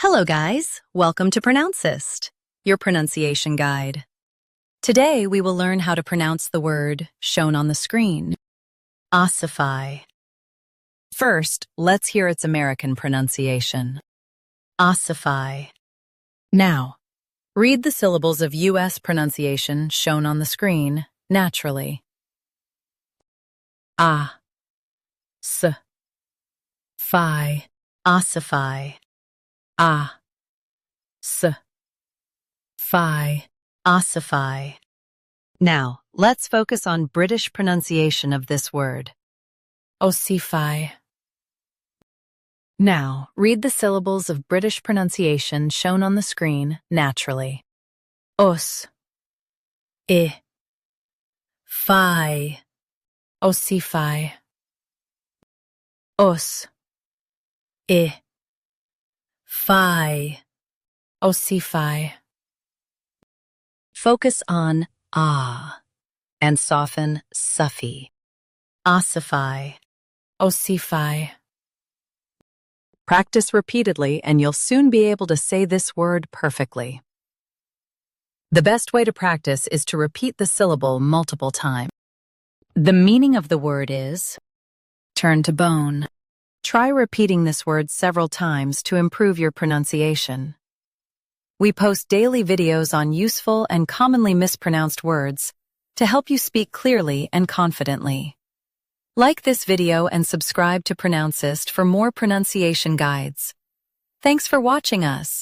Hello guys, welcome to Pronouncist, your pronunciation guide. Today we will learn how to pronounce the word shown on the screen, OSSIFY. First, let's hear its American pronunciation, OSSIFY. Now, read the syllables of U.S. pronunciation shown on the screen naturally. A, S, Phi, OSSIFY. A, S, Phi, OSSIFY. Now, let's focus on British pronunciation of this word, OSSIFY. Now, read the syllables of British pronunciation shown on the screen naturally. Os, I, Phi, OSSIFY. Os, I, Phi, OSSIFY. Focus on ah and soften suffy. OSSIFY, OSSIFY. Practice repeatedly and you'll soon be able to say this word perfectly. The best way to practice is to repeat the syllable multiple times. The meaning of the word is turn to bone. Try repeating this word several times to improve your pronunciation. We post daily videos on useful and commonly mispronounced words to help you speak clearly and confidently. Like this video and subscribe to Pronouncist for more pronunciation guides. Thanks for watching us.